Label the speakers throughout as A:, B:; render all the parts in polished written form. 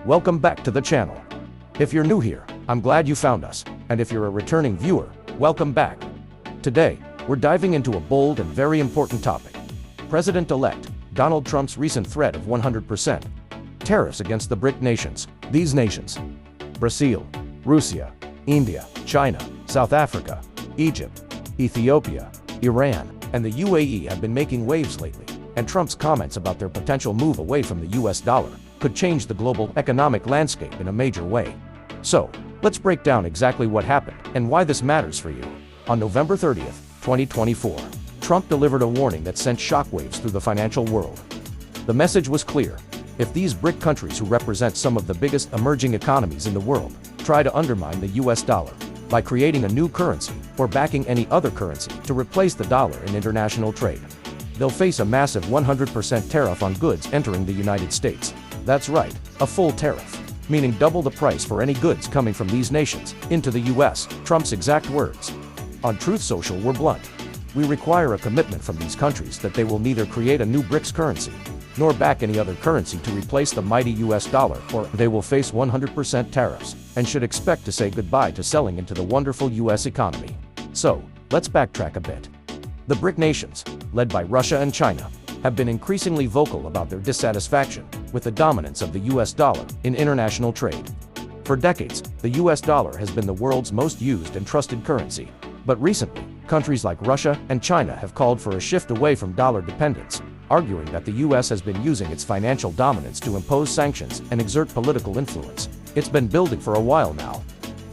A: welcome back to the channel. If you're new here, I'm glad you found us, and if you're a returning viewer, welcome back. Today, we're diving into a bold and very important topic. President-elect Donald Trump's recent threat of 100% tariffs against the BRIC nations. These nations: Brazil, Russia, India, China, South Africa, Egypt, Ethiopia, Iran, and the UAE have been making waves lately, and Trump's comments about their potential move away from the US dollar could change the global economic landscape in a major way. So, let's break down exactly what happened and why this matters for you. On November 30th, 2024, Trump delivered a warning that sent shockwaves through the financial world. The message was clear: if these BRIC countries, who represent some of the biggest emerging economies in the world, try to undermine the US dollar by creating a new currency or backing any other currency to replace the dollar in international trade, they'll face a massive 100% tariff on goods entering the United States. That's right, a full tariff, meaning double the price for any goods coming from these nations into the US. Trump's exact words on Truth Social were blunt: "We require a commitment from these countries that they will neither create a new BRICS currency nor back any other currency to replace the mighty US dollar, or they will face 100% tariffs and should expect to say goodbye to selling into the wonderful US economy." So, let's backtrack a bit. The BRIC nations, led by Russia and China, have been increasingly vocal about their dissatisfaction with the dominance of the US dollar in international trade. For decades, the US dollar has been the world's most used and trusted currency. But recently, countries like Russia and China have called for a shift away from dollar dependence, arguing that the US has been using its financial dominance to impose sanctions and exert political influence. It's been building for a while now.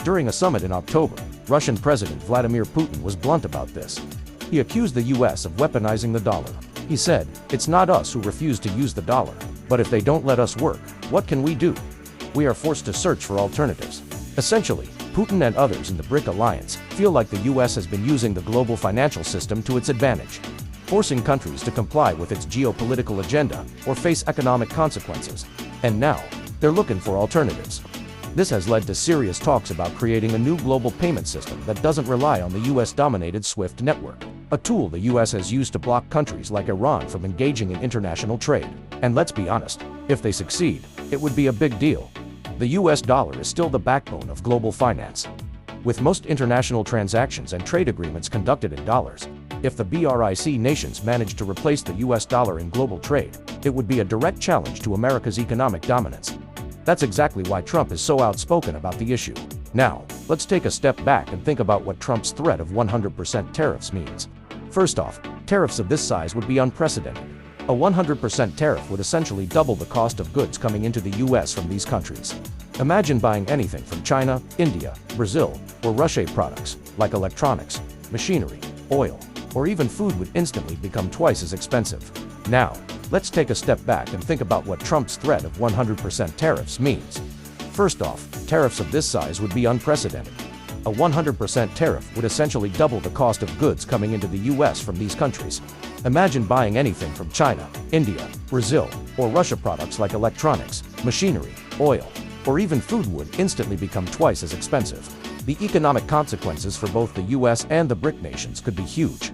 A: During a summit in October, Russian President Vladimir Putin was blunt about this. He accused the US of weaponizing the dollar. He said, "It's not us who refuse to use the dollar, but if they don't let us work, what can we do? We are forced to search for alternatives." Essentially, Putin and others in the BRIC alliance feel like the US has been using the global financial system to its advantage, forcing countries to comply with its geopolitical agenda or face economic consequences. And now, they're looking for alternatives. This has led to serious talks about creating a new global payment system that doesn't rely on the US-dominated SWIFT network, a tool the US has used to block countries like Iran from engaging in international trade. And let's be honest, if they succeed, it would be a big deal. The US dollar is still the backbone of global finance, with most international transactions and trade agreements conducted in dollars. If the BRIC nations manage to replace the US dollar in global trade, it would be a direct challenge to America's economic dominance. That's exactly why Trump is so outspoken about the issue. Now, let's take a step back and think about what Trump's threat of 100% tariffs means. First off, tariffs of this size would be unprecedented. A 100% tariff would essentially double the cost of goods coming into the US from these countries. Imagine buying anything from China, India, Brazil, or reshape products, like electronics, machinery, oil, or even food would instantly become twice as expensive. Now, let's take a step back and think about what Trump's threat of 100% tariffs means. First off, tariffs of this size would be unprecedented. A 100% tariff would essentially double the cost of goods coming into the US from these countries. Imagine buying anything from China, India, Brazil, or Russia. Products like electronics, machinery, oil, or even food would instantly become twice as expensive. The economic consequences for both the US and the BRIC nations could be huge.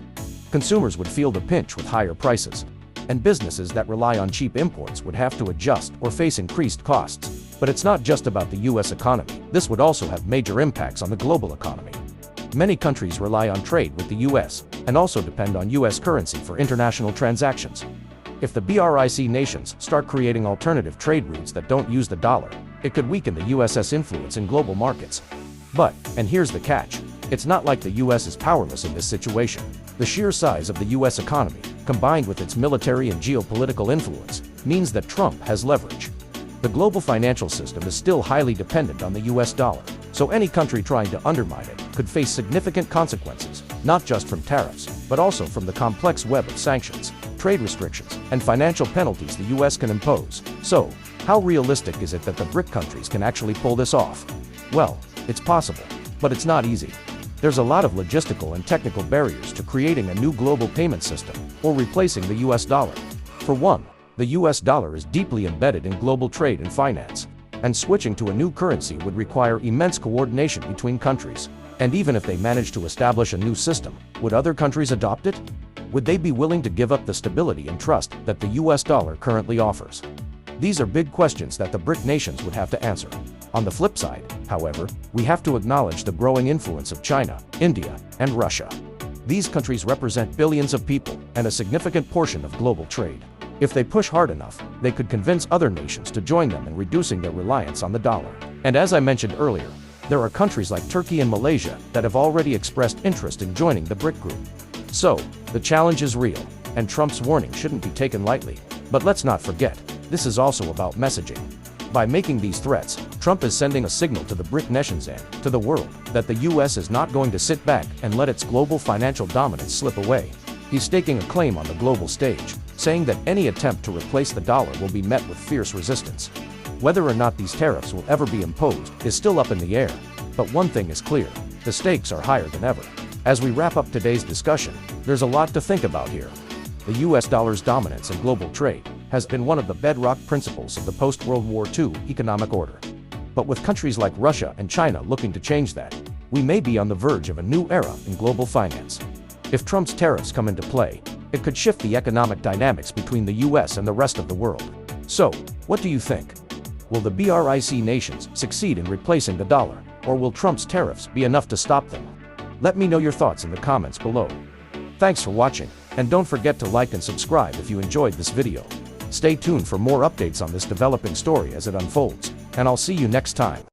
A: Consumers would feel the pinch with higher prices, and businesses that rely on cheap imports would have to adjust or face increased costs. But it's not just about the US economy. This would also have major impacts on the global economy. Many countries rely on trade with the US and also depend on US currency for international transactions. If the BRIC nations start creating alternative trade routes that don't use the dollar, it could weaken the US's influence in global markets. But, and here's the catch, it's not like the US is powerless in this situation. The sheer size of the US economy, combined with its military and geopolitical influence, means that Trump has leverage. The global financial system is still highly dependent on the US dollar, so any country trying to undermine it could face significant consequences, not just from tariffs, but also from the complex web of sanctions, trade restrictions, and financial penalties the US can impose. So, how realistic is it that the BRIC countries can actually pull this off? Well, it's possible, but it's not easy. There's a lot of logistical and technical barriers to creating a new global payment system or replacing the US dollar. For one, the US dollar is deeply embedded in global trade and finance, and switching to a new currency would require immense coordination between countries. And even if they managed to establish a new system, would other countries adopt it? Would they be willing to give up the stability and trust that the US dollar currently offers? These are big questions that the BRIC nations would have to answer. On the flip side, however, we have to acknowledge the growing influence of China, India, and Russia. These countries represent billions of people and a significant portion of global trade. If they push hard enough, they could convince other nations to join them in reducing their reliance on the dollar. And as I mentioned earlier, there are countries like Turkey and Malaysia that have already expressed interest in joining the BRIC group. So, the challenge is real, and Trump's warning shouldn't be taken lightly. But let's not forget, this is also about messaging. By making these threats, Trump is sending a signal to the BRIC nations and to the world that the US is not going to sit back and let its global financial dominance slip away. He's staking a claim on the global stage, saying that any attempt to replace the dollar will be met with fierce resistance. Whether or not these tariffs will ever be imposed is still up in the air, but one thing is clear, the stakes are higher than ever. As we wrap up today's discussion, there's a lot to think about here. The US dollar's dominance in global trade has been one of the bedrock principles of the post-World War II economic order. But with countries like Russia and China looking to change that, we may be on the verge of a new era in global finance. If Trump's tariffs come into play, it could shift the economic dynamics between the US and the rest of the world. So, what do you think? Will the BRIC nations succeed in replacing the dollar, or will Trump's tariffs be enough to stop them? Let me know your thoughts in the comments below. Thanks for watching, and don't forget to like and subscribe if you enjoyed this video. Stay tuned for more updates on this developing story as it unfolds, and I'll see you next time.